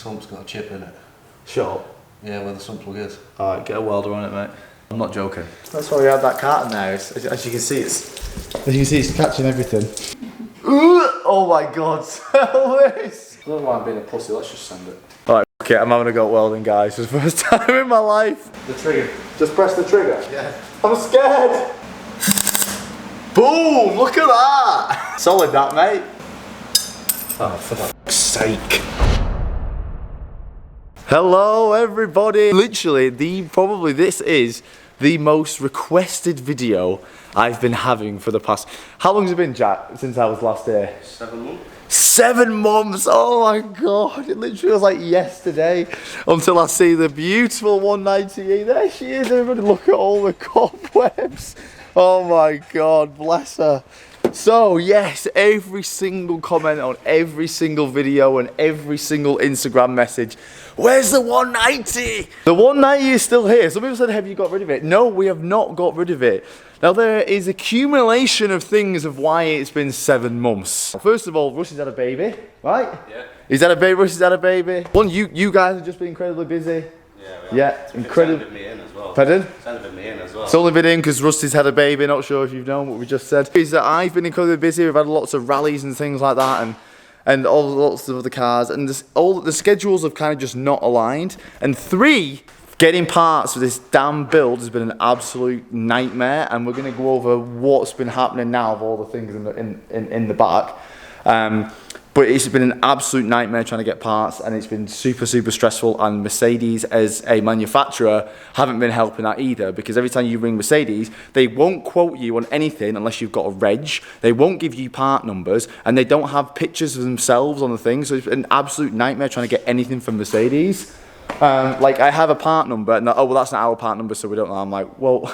sump's got a chip in it. Shut. Yeah, where the sump plug is. Alright, get a welder on it, mate. I'm not joking. That's why we have that carton there. As you can see, it's catching everything. Oh my god, sell this! I don't know why I'm being a pussy, let's just send it. Alright, okay, I'm having a go at welding, guys, for the first time in my life. The trigger. Just press the trigger? Yeah. I'm scared! Boom! Look at that! Solid that, mate. Oh, for fuck's sake. Hello, everybody. Literally, this is the most requested video I've been having for the past... How long has it been, Jack, since I was last here? 7 months. 7 months! Oh my god, it literally was like yesterday until I see the beautiful 190E. There she is, everybody, look at all the cobwebs. Oh my god, bless her. So yes, every single comment on every single video and every single Instagram message, where's the 190? The 190 is still here. Some people said, have you got rid of it? No, we have not got rid of it. Now there is accumulation of things of why it's been 7 months. First of all, Russ has had a baby, right? Yeah. He's had a baby, Russ has had a baby. One, you guys have just been incredibly busy. Yeah, incredible. Pardon? It's only been me in as well. It's only been in because Rusty's had a baby, not sure if you've known what we just said. Is that I've been incredibly busy, we've had lots of rallies and things like that, and all lots of other cars, and all the schedules have kind of just not aligned. And 3, getting parts for this damn build has been an absolute nightmare, and we're going to go over what's been happening now of all the things in the back. But it's been an absolute nightmare trying to get parts, and it's been super, super stressful, and Mercedes as a manufacturer haven't been helping that either, because every time you ring Mercedes, they won't quote you on anything unless you've got a reg, they won't give you part numbers, and they don't have pictures of themselves on the thing, so it's an absolute nightmare trying to get anything from Mercedes. Like, I have a part number, and oh, well, that's not our part number, so we don't know. I'm like, well,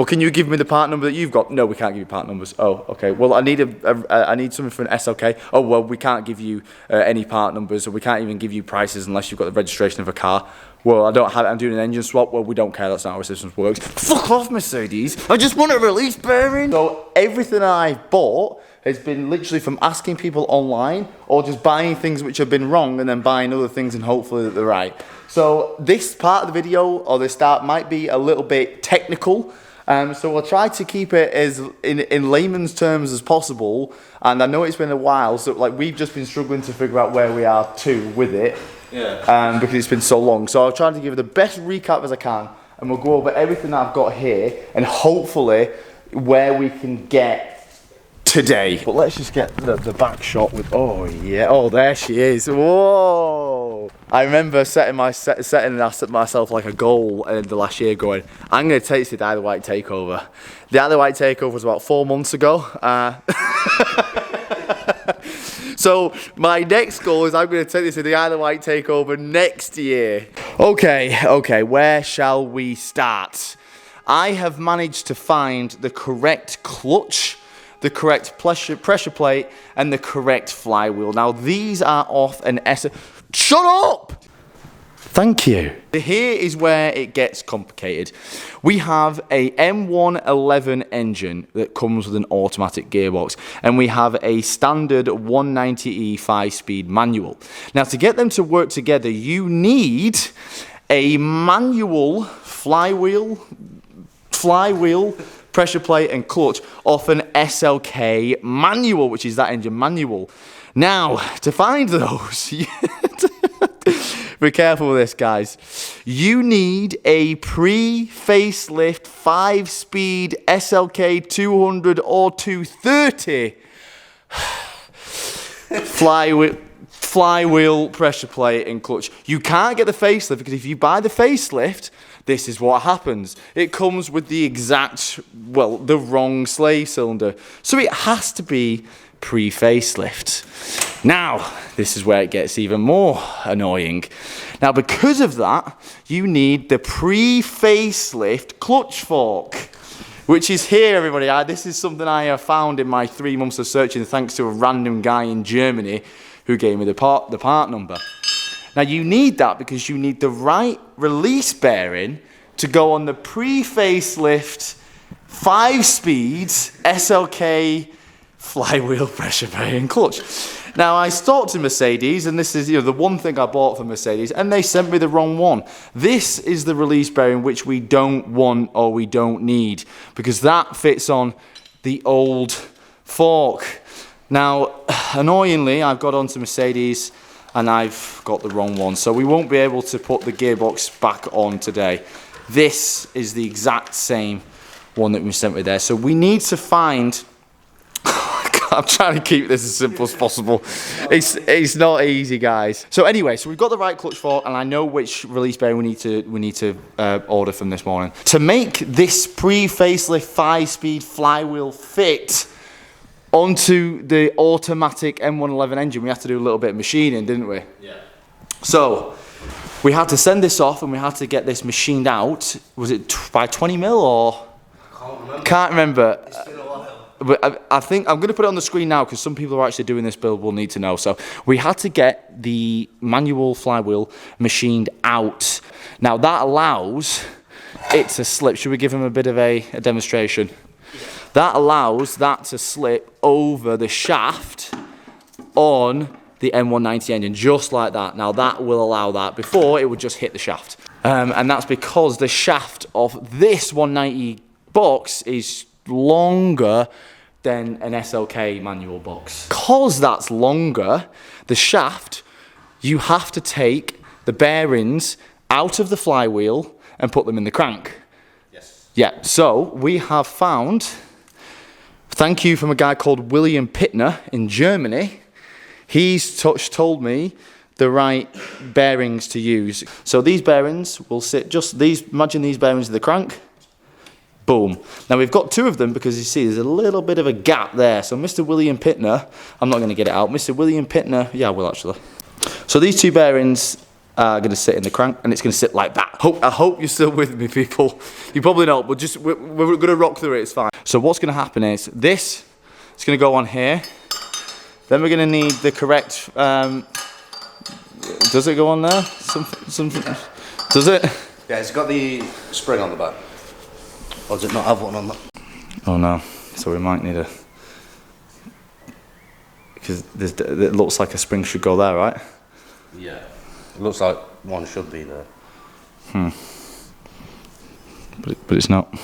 can you give me the part number that you've got? No, we can't give you part numbers. Oh, okay. Well, I need I need something for an SLK. Oh, well, we can't give you any part numbers, or we can't even give you prices unless you've got the registration of a car. Well, I don't have it. I'm doing an engine swap. Well, we don't care. That's not how our system works. Fuck off, Mercedes. I just want a release bearing. So everything I've bought has been literally from asking people online or just buying things which have been wrong and then buying other things and hopefully that they're right. So this part of the video or this start might be a little bit technical. So we'll try to keep it as in layman's terms as possible. And I know it's been a while, so like we've just been struggling to figure out where we are with it. Yeah. Because it's been so long. So I'll try to give you the best recap as I can, and we'll go over everything that I've got here and hopefully where we can get today. But let's just get the back shot with, oh yeah, oh there she is, whoa. I remember setting myself like a goal in the last year going, I'm going to take this to the Isle of Wight takeover. The Isle of Wight takeover was about 4 months ago. So my next goal is I'm going to take this to the Isle of Wight takeover next year. Okay, where shall we start? I have managed to find the correct clutch, the correct pressure plate, and the correct flywheel. Now these are off an Shut up! Thank you. Here is where it gets complicated. We have a M111 engine that comes with an automatic gearbox, and we have a standard 190E 5-speed manual. Now to get them to work together, you need a manual flywheel, pressure plate and clutch off an SLK manual, which is that engine manual. Now, to find those, be careful with this, guys. You need a pre-facelift 5-speed SLK 200 or 230 flywheel, pressure plate and clutch. You can't get the facelift because if you buy the facelift, this is what happens. It comes with the exact, well, the wrong slave cylinder. So it has to be pre-facelift. Now, this is where it gets even more annoying. Now, because of that, you need the pre-facelift clutch fork, which is here, everybody. This is something I have found in my 3 months of searching thanks to a random guy in Germany who gave me the part number. Now, you need that because you need the right release bearing to go on the pre-facelift 5-speed SLK flywheel pressure bearing clutch. Now, I talked to Mercedes, and this is the one thing I bought from Mercedes, and they sent me the wrong one. This is the release bearing which we don't want or we don't need, because that fits on the old fork. Now, annoyingly, I've got onto Mercedes, and I've got the wrong one, so we won't be able to put the gearbox back on today. This is the exact same one that we sent me there, so we need to find... I'm trying to keep this as simple as possible. It's not easy, guys. So anyway, so we've got the right clutch fork, and I know which release bearing we need to order from this morning. To make this pre-facelift 5-speed flywheel fit onto the automatic M111 engine, we had to do a little bit of machining, didn't we? Yeah. So we had to send this off, and we had to get this machined out. Was it by 20 mil or? Can't remember. It's been a while. But I think I'm going to put it on the screen now because some people who are actually doing this build will need to know. So we had to get the manual flywheel machined out. Now that allows it to slip. Should we give him a bit of a demonstration? Yeah. That allows that to slip over the shaft on the M190 engine, just like that. Now that will allow that. Before, it would just hit the shaft. And that's because the shaft of this 190 box is longer than an SLK manual box. Because that's longer, the shaft, you have to take the bearings out of the flywheel and put them in the crank. Yes. Yeah, so we have found, thank you from a guy called William Pittner in Germany, he's told me the right bearings to use. So these bearings will sit just these, imagine these bearings in the crank. Boom. Now we've got two of them because you see there's a little bit of a gap there. So Mr. William Pittner, I'm not going to get it out. Mr. William Pittner, yeah, I will actually. So these two bearings are going to sit in the crank, and it's going to sit like that. I hope you're still with me, people. You probably not, but just we're going to rock through it. It's fine. So what's going to happen is this is going to go on here. Then we're going to need the correct. Does it go on there? Does it? Yeah, it's got the spring on the back. Or does it not have one on that? Oh no, so we might need a... Because it looks like a spring should go there, right? Yeah. It looks like one should be there. But it's not.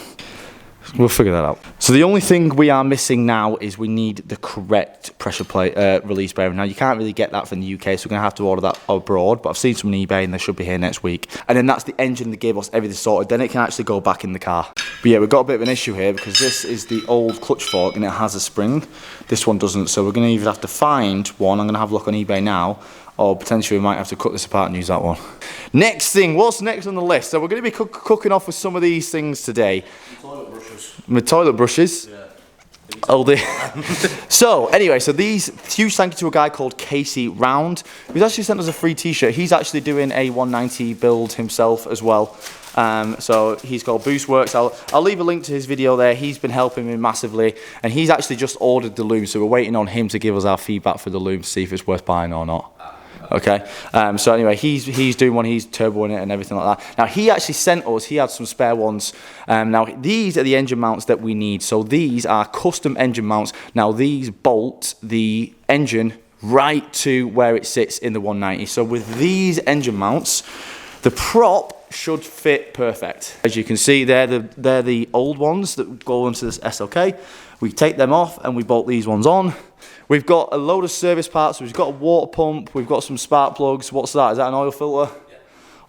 We'll figure that out. So the only thing we are missing now is we need the correct pressure plate release bearing. Now you can't really get that from the UK, so we're going to have to order that abroad, but I've seen some on eBay and they should be here next week. And then that's the engine, the gearbox, everything sorted. Then it can actually go back in the car. But yeah, we've got a bit of an issue here because this is the old clutch fork and it has a spring. This one doesn't, so we're going to either have to find one. I'm going to have a look on eBay now, or potentially we might have to cut this apart and use that one. Next thing, what's next on the list? So we're going to be cooking off with some of these things today. Toilet brushes. With toilet brushes. Yeah. Oh, so anyway, so these, huge thank you to a guy called Casey Round, who's actually sent us a free t-shirt. He's actually doing a 190 build himself as well. So he's called Boost Works. I'll leave a link to his video there. He's been helping me massively, and he's actually just ordered the loom, so we're waiting on him to give us our feedback for the loom to see if it's worth buying or not. Okay, so anyway, he's doing one, he's turboing it and everything like that. Now he actually sent us, he had some spare ones. Now these are the engine mounts that we need. So these are custom engine mounts. Now these bolt the engine right to where it sits in the 190. So with these engine mounts, the prop should fit perfect. As you can see, they're the old ones that go into this SLK. We take them off and we bolt these ones on. We've got a load of service parts. We've got a water pump. We've got some spark plugs. What's that? Is that an oil filter? Yeah.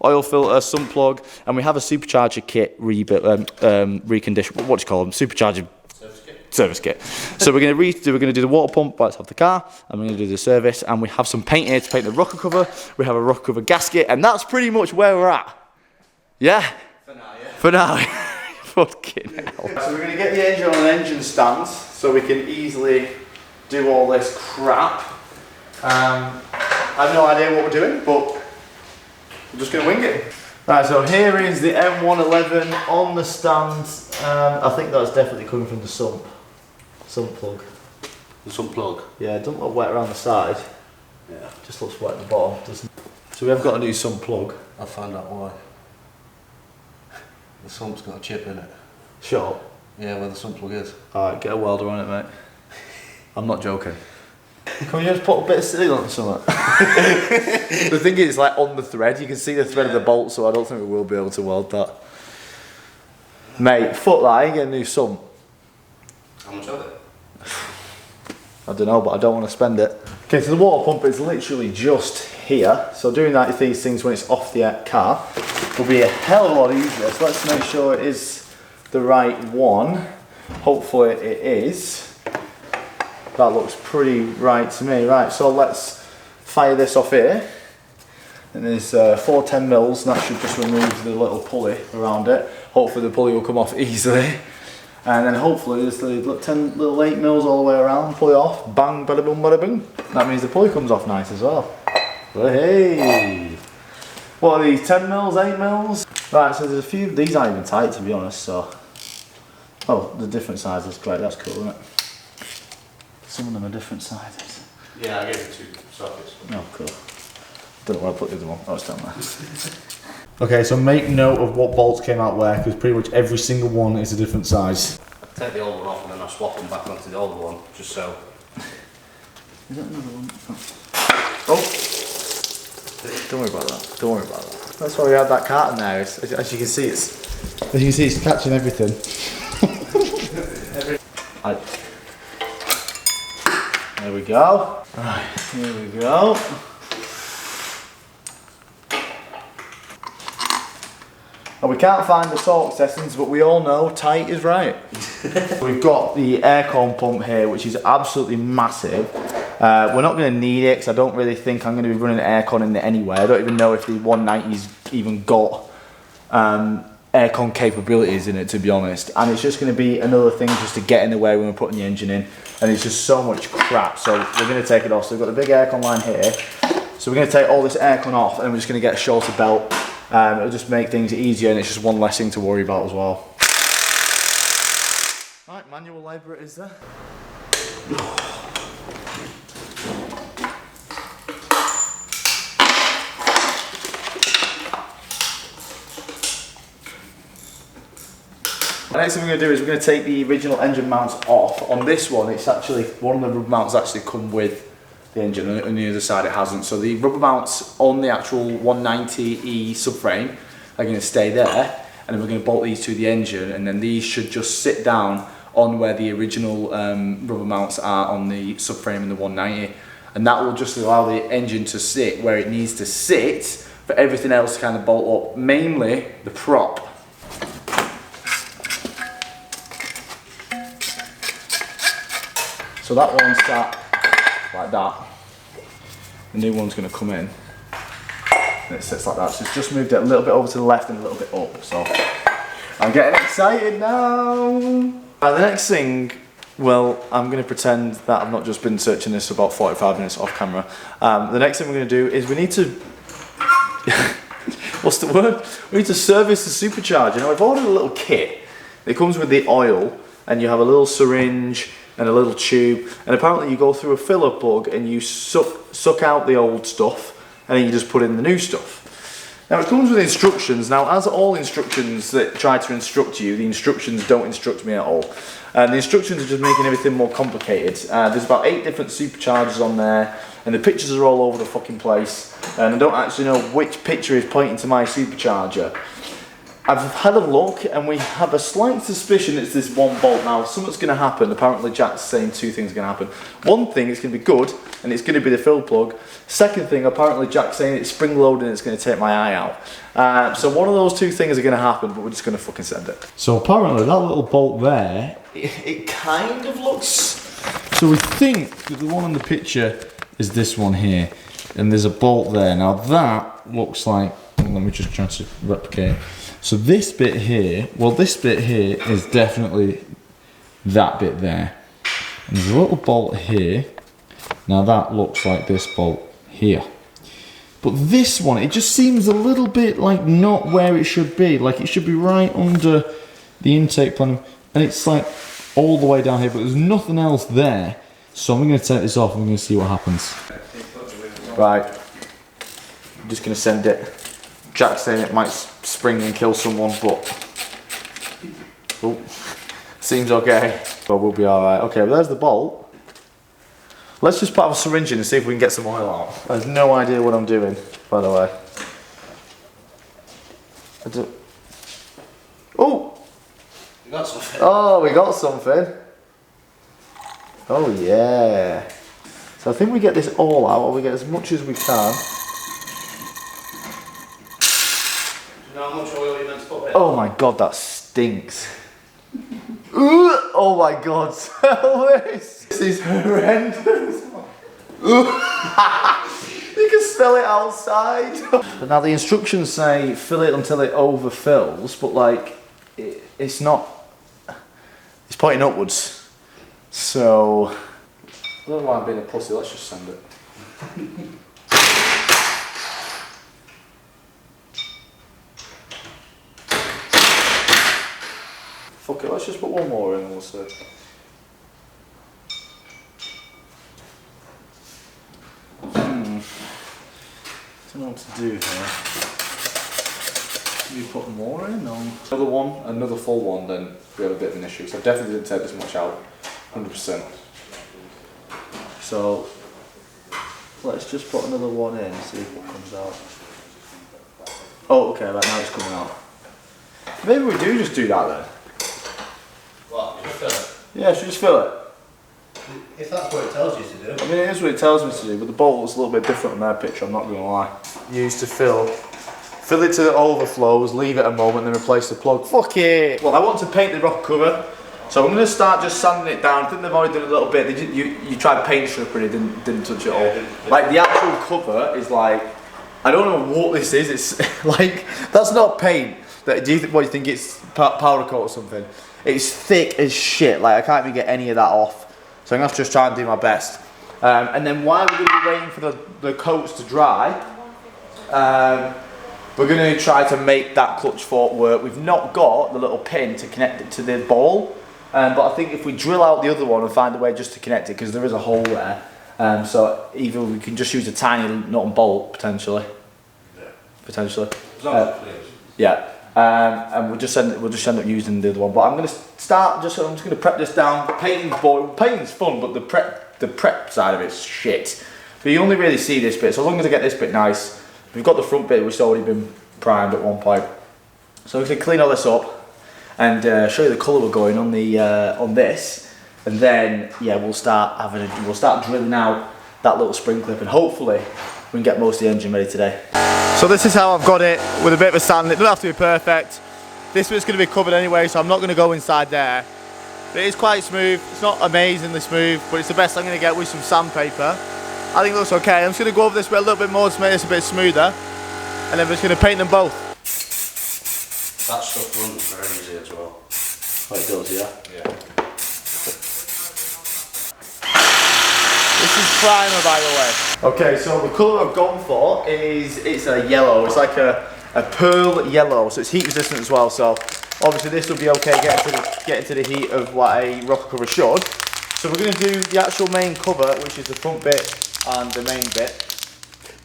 Oil filter, sump plug, and we have a supercharger kit recondition. What do you call them? Supercharger service kit. So we're going to do the water pump right off the car, and we're going to do the service. And we have some paint here to paint the rocker cover. We have a rocker cover gasket, and that's pretty much where we're at. Yeah. For now, yeah. For now. Fucking hell. So we're going to get the engine on an engine stand, so we can easily do all this crap. I have no idea what we're doing, but we're just going to wing it. Right, so here is the M111 on the stand. I think that's definitely coming from the sump plug. The sump plug? Yeah, it doesn't look wet around the side. Yeah. Just looks wet at the bottom, doesn't it? So we have got a new sump plug. I'll find out why. The sump's got a chip in it. Sure. Yeah, where the sump plug is. Alright, get a welder on it, mate. I'm not joking. Can we just put a bit of seal on something? The thing is, it's like on the thread. You can see the thread of the bolt, so I don't think we will be able to weld that. Mate, fuck that. I ain't getting a new sump. How much are they? I don't know, but I don't want to spend it. Okay, so the water pump is literally just here. So doing that, these things when it's off the car will be a hell of a lot easier. So let's make sure it is the right one. Hopefully it is. That looks pretty right to me. Right, so let's fire this off here. And there's 410 mils, and that should just remove the little pulley around it. Hopefully the pulley will come off easily. And then hopefully there's the 10 little 8 mils all the way around, pulley off, bang, bada boom, bada boom. That means the pulley comes off nice as well. But hey! What are these, 10 mils, 8 mils? Right, so there's a few, these aren't even tight to be honest, so. Oh, the different sizes, great, that's cool, isn't it? Some of them are different sizes. Yeah, I gave you 2 sockets. Oh, cool. Don't know where I put the other one, oh, it's down there. Okay, so make note of what bolts came out where, because pretty much every single one is a different size. I take the old one off and then I swap them back onto the old one, just so. Is that another one? Oh! Don't worry about that. Don't worry about that. That's why we had that carton there. As you can see, it's catching everything. There we go. Right, here we go. And we can't find the torque settings, but we all know tight is right. We've got the aircon pump here, which is absolutely massive. We're not going to need it because I don't really think I'm going to be running aircon in it anyway. I don't even know if the 190's even got aircon capabilities in it, to be honest. And it's just going to be another thing just to get in the way when we're putting the engine in. And it's just so much crap. So we're going to take it off. So we've got the big aircon line here. So we're going to take all this aircon off and we're just going to get a shorter belt. It'll just make things easier and it's just one less thing to worry about as well. Right, manual labour it is there. The next thing we're going to do is we're going to take the original engine mounts off. On this one, it's actually, one of the rubber mounts actually come with the engine, and on the other side it hasn't. So the rubber mounts on the actual 190E subframe are going to stay there, and then we're going to bolt these to the engine, and then these should just sit down on where the original rubber mounts are on the subframe in the 190, and that will just allow the engine to sit where it needs to sit for everything else to kind of bolt up, mainly the prop. So that one's sat like that. The new one's going to come in and it sits like that. So it's just moved it a little bit over to the left and a little bit up. So I'm getting excited now. The next thing, well, I'm going to pretend that I've not just been searching this for about 45 minutes off camera. The next thing we're going to do is we need to what's the word? We need to service the supercharger. Now I've ordered a little kit. It comes with the oil and you have a little syringe and a little tube, and apparently you go through a filler plug and you suck out the old stuff and then you just put in the new stuff. Now it comes with instructions. Now as all instructions that try to instruct you, the instructions don't instruct me at all. The instructions are just making everything more complicated. There's about 8 different superchargers on there and the pictures are all over the fucking place, and I don't actually know which picture is pointing to my supercharger. I've had a look and we have a slight suspicion it's this one bolt. Now something's going to happen. Apparently Jack's saying 2 things are going to happen. One thing, it's going to be good and it's going to be the fill plug. Second thing, apparently Jack's saying it's spring loaded and it's going to take my eye out. So one of those 2 things are going to happen, but we're just going to fucking send it. So apparently that little bolt there, it kind of looks... So we think that the one in the picture is this one here, and there's a bolt there. Now that looks like... Let me just try to replicate. So this bit here, well this bit here is definitely that bit there. And there's a little bolt here. Now that looks like this bolt here. But this one, it just seems a little bit like not where it should be. Like it should be right under the intake plan. And it's like all the way down here, but there's nothing else there. So I'm going to take this off and I'm going to see what happens. Right, I'm just going to send it. Jack's saying it might spring and kill someone, but seems okay. But we'll be alright. Okay, well there's the bolt. Let's just put a syringe in and see if we can get some oil out. I have no idea what I'm doing, by the way. Oh! You got something? Oh, we got something. Oh yeah. So I think we get this all out, or we get as much as we can. You know how much oil you meant to put in? Oh my god, that stinks. Oh my god, smell this. This is horrendous. You can smell it outside. But now the instructions say fill it until it overfills, but like it's not. It's pointing upwards. So I don't know why I'm being a pussy. Let's just send it. Fuck it. Let's just put one more in and we'll see. I don't know what to do here. Do you put more in or? Another one, another full one, then we have a bit of an issue. So I definitely didn't take this much out, 100%. So let's just put another one in and see if what comes out. Oh, okay, right now it's coming out. Maybe we do just do that then. What? Just fill it? Yeah, should we just fill it? If that's what it tells you to do. I mean, it is what it tells me to do, but the bowl is a little bit different on their picture, I'm not going to lie. Used to fill it to the overflows, leave it a moment, then replace the plug. Fuck it! Well, I want to paint the rock cover, so I'm going to start just sanding it down. I think they've already done a little bit. You tried paint stripper and it didn't touch it all. Like, the actual cover is like, I don't know what this is, it's like, that's not paint. What do you think it's powder coat or something? It's thick as shit, like I can't even get any of that off. So I'm going to have to just try and do my best. And then while we're going to be waiting for the coats to dry, we're going to try to make that clutch fork work. We've not got the little pin to connect it to the ball, but I think if we drill out the other one and find a way just to connect it, because there is a hole there, so either we can just use a tiny nut and bolt, potentially. Yeah. Potentially. As long as it clears. Yeah. And we'll just end up using the other one. But I'm going to start. I'm just going to prep this down. Painting's fun, but the prep side of it's shit. But you only really see this bit. So as long as I get this bit nice, we've got the front bit which has already been primed at one point. So I'm going to clean all this up and show you the colour we're going on on this, and then yeah, we'll start drilling out that little spring clip, and hopefully we can get most of the engine ready today. So this is how I've got it, with a bit of a sand. It doesn't have to be perfect. This bit's going to be covered anyway, so I'm not going to go inside there. But it is quite smooth. It's not amazingly smooth, but it's the best I'm going to get with some sandpaper. I think it looks okay. I'm just going to go over this bit a little bit more to make this a bit smoother, and then we're just going to paint them both. That stuff runs very easy as well. Oh, it does, yeah? Yeah. This is primer, by the way. Okay, so the colour I've gone for it's a yellow. It's like a pearl yellow, so it's heat resistant as well. So obviously this will be okay getting to the heat of what a rocker cover should. So we're going to do the actual main cover, which is the front bit and the main bit.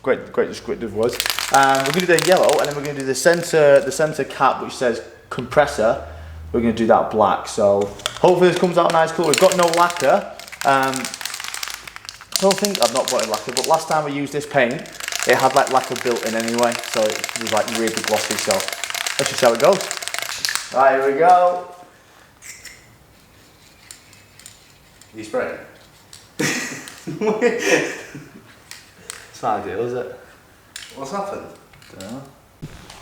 Great descriptive words. We're going to do the yellow, and then we're going to do the centre cap, which says compressor. We're going to do that black. So hopefully this comes out nice colour. We've got no lacquer. I don't think I've not put in lacquer, but last time we used this paint, it had like lacquer built in anyway, so it was like really glossy. So let's just see how it goes. Right, here we go. You spraying? It's not ideal, is it? What's happened? Dunno.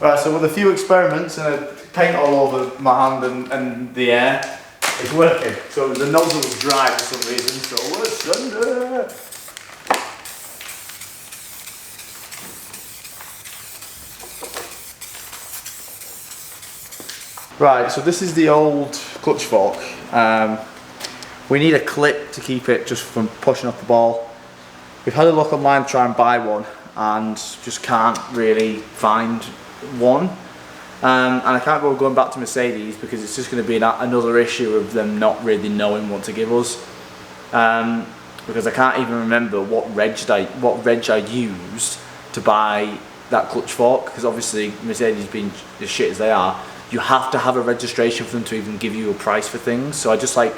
Right, so with a few experiments and a paint all over my hand and the air, it's working. So the nozzle was dry for some reason, so let's under. Right, so this is the old clutch fork. We need a clip to keep it just from pushing off the ball. We've had a look online to try and buy one and just can't really find one. And I can't go going back to Mercedes because it's just going to be another issue of them not really knowing what to give us. Because I can't even remember what reg I used to buy that clutch fork, because obviously Mercedes being as shit as they are, you have to have a registration for them to even give you a price for things. So I just like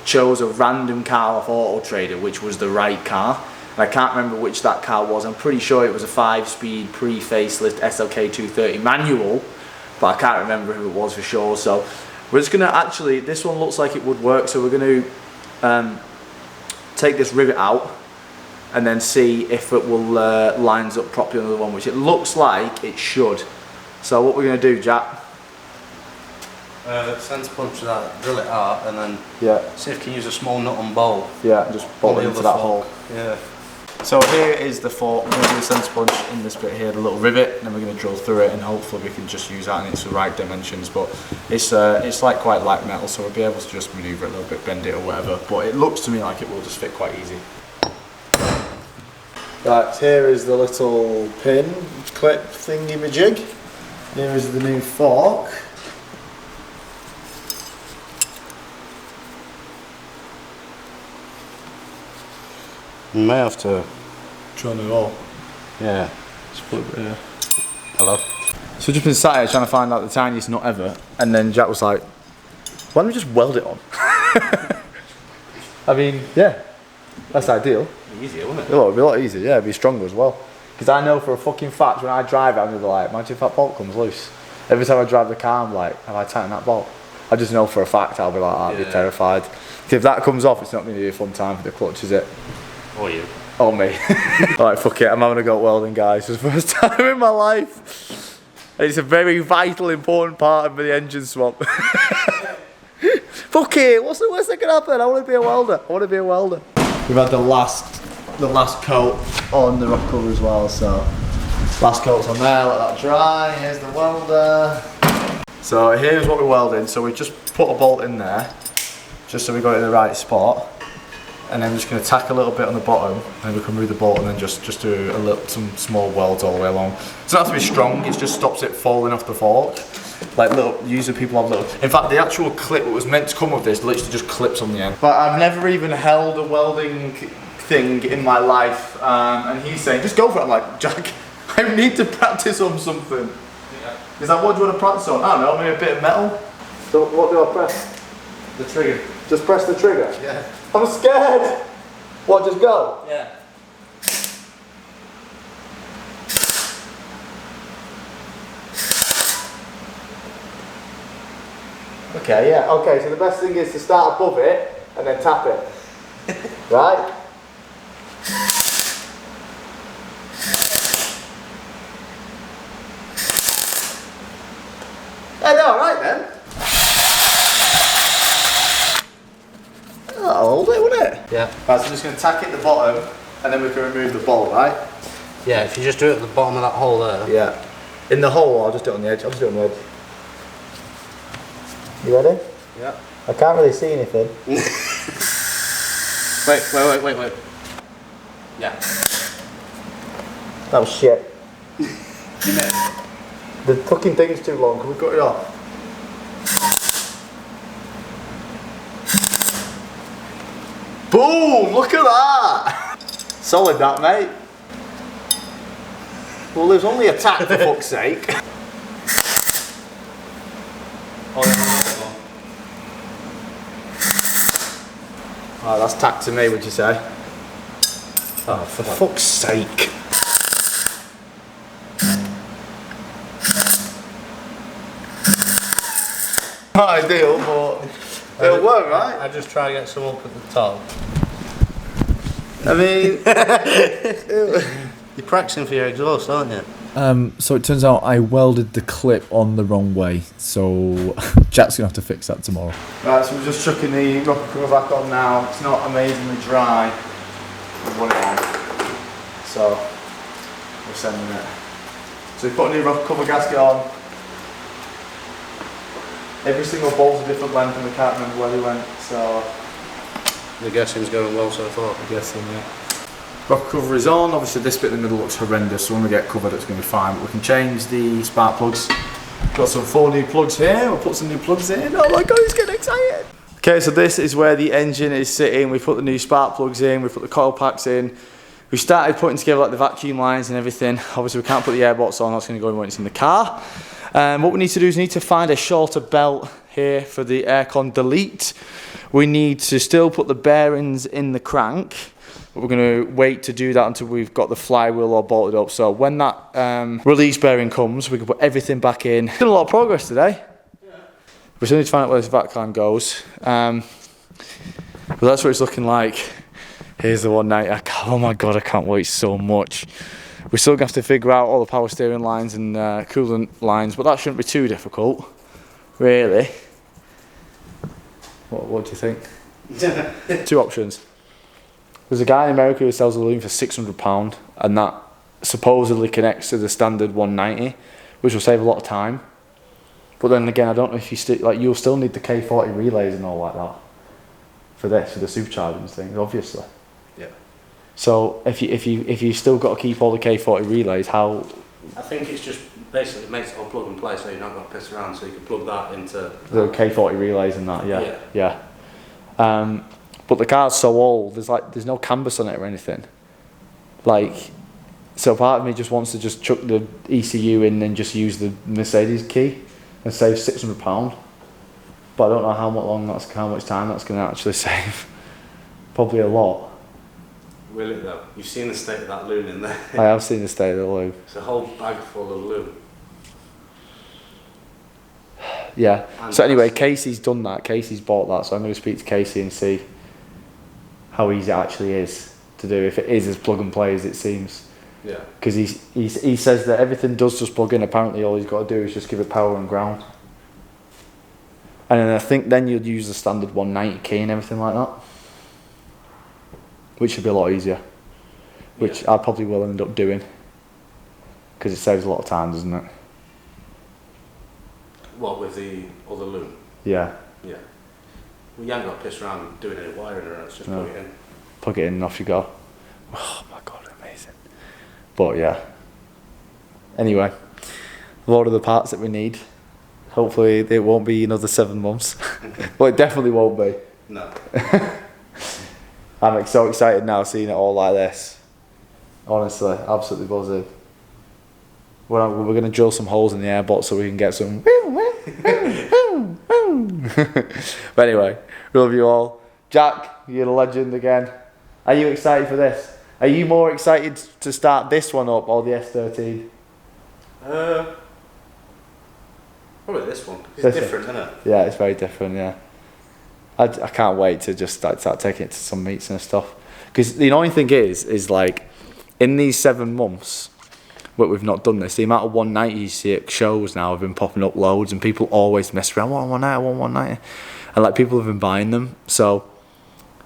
chose a random car off Auto Trader, which was the right car. And I can't remember which that car was. I'm pretty sure it was a 5-speed pre-facelift SLK 230 manual, but I can't remember who it was for sure. So we're just gonna actually, this one looks like it would work, so we're gonna take this rivet out and then see if it will lines up properly on the one, which it looks like it should. So what we're gonna do, Jack? Sense punch that, drill it out, and then see if you can use a small nut and bolt. Yeah, just bolt it into that hole. Yeah. So here is the fork. We're going to do the sense punch in this bit here, the little rivet, and then we're going to drill through it, and hopefully we can just use that and it's the right dimensions. But it's like quite light metal, so we'll be able to just manoeuvre it a little bit, bend it or whatever. But it looks to me like it will just fit quite easy. Right, here is the little pin clip thingy-majig. Here is the new fork. You may have to Trying it all. Yeah. Just put it there. Hello. So we've just been sat here trying to find out the tiniest nut ever, and then Jack was like, why don't we just weld it on? I mean, yeah, that's ideal. Easier, wouldn't it? It'd be a lot easier, yeah, it'd be stronger as well. Because I know for a fucking fact when I drive it, I'm gonna be like, imagine if that bolt comes loose. Every time I drive the car, I'm like, have I tightened that bolt? I just know for a fact I'll be like, I'll be terrified. If that comes off, it's not gonna be a fun time for the clutch, is it? Or you. Or me. Alright, fuck it, I'm having a go at welding, guys. It's the first time in my life. And it's a very vital, important part of the engine swap. Fuck it, what's the worst that can happen? I want to be a welder. I want to be a welder. We've had the last coat on the rock cover as well, so last coat's on there, let that dry. Here's the welder. So here's what we're welding. So we just put a bolt in there, just so we got it in the right spot. And then we're just going to tack a little bit on the bottom, and then we can remove the bolt and then just do some small welds all the way along. It doesn't have to be strong, it just stops it falling off the fork. Like usually people have little, in fact the actual clip that was meant to come with this literally just clips on the end. But I've never even held a welding thing in my life, and he's saying, just go for it. I'm like, Jack, I need to practice on something. Yeah. He's like, what do you want to practice on? I don't know, maybe a bit of metal. So what do I press? The trigger. Just press the trigger? Yeah. I'm scared! What, just go? Yeah. Okay, yeah, okay, so the best thing is to start above it and then tap it. Right? Yeah, no, alright then. That'll hold it, wouldn't it? Yeah. Right, so I'm just going to tack it at the bottom and then we can remove the bolt, right? Yeah, if you just do it at the bottom of that hole there. Yeah. In the hole, I'll just do it on the edge. I'll just do it on the edge. You ready? Yeah. I can't really see anything. Wait. Yeah. That was shit. You missed. The fucking thing's too long. Can we cut it off? Boom! Look at that! Solid that, mate. Well, there's only a tack for fuck's sake. Oh, that's tack to me, would you say? Oh, for fuck's sake. Not ideal, but it'll work, right? I just try to get some up at the top. I mean, You're practicing for your exhaust, aren't you? So it turns out I welded the clip on the wrong way, so Jack's gonna have to fix that tomorrow. right, so we're just chucking the rocker cover back on now. It's not amazingly dry. We want it on, so we're sending it. So we put a new rocker cover gasket on. Every single bolt's a different length, and we can't remember where they went. So The guessing's going well so far. I'm guessing, yeah. Rocker cover is on. Obviously this bit in the middle looks horrendous, so when we get covered it's going to be fine, but we can change the spark plugs. Got some 4 new plugs here, we'll put some new plugs in. Oh my god, he's getting excited! Okay, so this is where the engine is sitting. We put the new spark plugs in, we put the coil packs in. We started putting together like the vacuum lines and everything. Obviously we can't put the airbox on, that's going to go in when it's in the car. What we need to do is we need to find a shorter belt here for the aircon delete. We need to still put the bearings in the crank, but we're going to wait to do that until we've got the flywheel all bolted up. So when that release bearing comes, we can put everything back in. Done a lot of progress today. We still need to find out where this vac clamp goes. But that's what it's looking like. Here's the 190. Oh my god, I can't wait so much. We're still going to have to figure out all the power steering lines and coolant lines, but that shouldn't be too difficult, really. What do you think? Two options. There's a guy in America who sells a loom for £600, and that supposedly connects to the standard 190, which will save a lot of time. But then again, I don't know if you you'll still need the K40 relays and all like that for this, for the supercharging things, obviously. Yeah. So if you still got to keep all the K40 relays, how? I think it's just basically makes it all plug and play, so you're not got to piss around. So you can plug that into The K40 relays and that, yeah. But the car's so old, there's no canvas on it or anything. So part of me just wants to just chuck the ECU in and just use the Mercedes key and save £600. But I don't know how much time that's going to actually save. Probably a lot. Will it though? You've seen the state of that loom in there. I have seen the state of the loom. It's a whole bag full of loom. Yeah. And So anyway, Casey's done that. Casey's bought that. So I'm going to speak to Casey and see how easy it actually is to do. If it is as plug and play as it seems. Yeah. Because he says that everything does just plug in. Apparently, all he's got to do is just give it power and ground. And then I think then you'd use the standard 190 key and everything like that, which should be a lot easier. Which I probably will end up doing because it saves a lot of time, doesn't it? What with the other loom? Yeah. Yeah. Well, you ain't got to piss around doing any wiring or else, just plug it in. Plug it in and off you go. Oh my god, amazing. But yeah. Anyway, a lot of the parts that we need. Hopefully it won't be another 7 months. Well, it definitely won't be. No. I'm so excited now seeing it all like this. Honestly, absolutely buzzing. We're going to drill some holes in the airbox so we can get some. But anyway, love you all. Jack, you're a legend again. Are you excited for this? Are you more excited to start this one up or the S13? Probably this one. It's This different, isn't it? Yeah, it's very different, yeah. I can't wait to just start taking it to some meets and stuff. Because the annoying thing is like, in these 7 months, but we've not done this, the amount of 190s you see at shows now have been popping up loads, and people always mess around, I want 190, I want 190. And like, people have been buying them, so.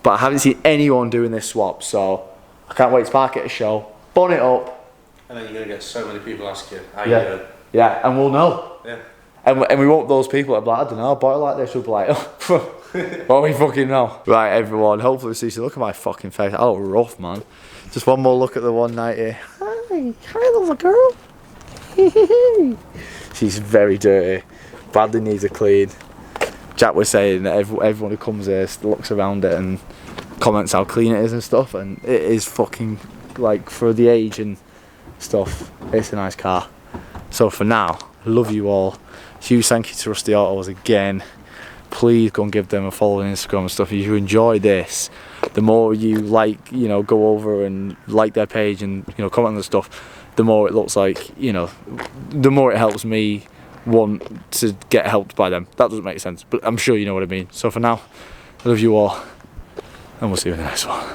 But I haven't seen anyone doing this swap, so I can't wait to park it at a show, bun it up. And then you're going to get so many people ask you how yeah. you doing. Yeah, and we'll know. Yeah. And we won't those people that are like, I don't know, a boy like this will be like, oh, well, we fucking know. Right, everyone, hopefully see you. Look at my fucking face. I look rough, man. Just one more look at the 190. Hi, little girl. She's very dirty. Badly needs a clean. Jack was saying that everyone who comes here looks around it and comments how clean it is and stuff, and it is fucking, like, for the age and stuff, it's a nice car. So for now, love you all. Huge thank you to Rusty Autos again. Please go and give them a follow on Instagram and stuff. If you enjoy this, the more you go over and like their page and comment on the stuff, the more it looks like, the more it helps me want to get helped by them. That doesn't make sense, but I'm sure you know what I mean. So for now, I love you all, and we'll see you in the next one.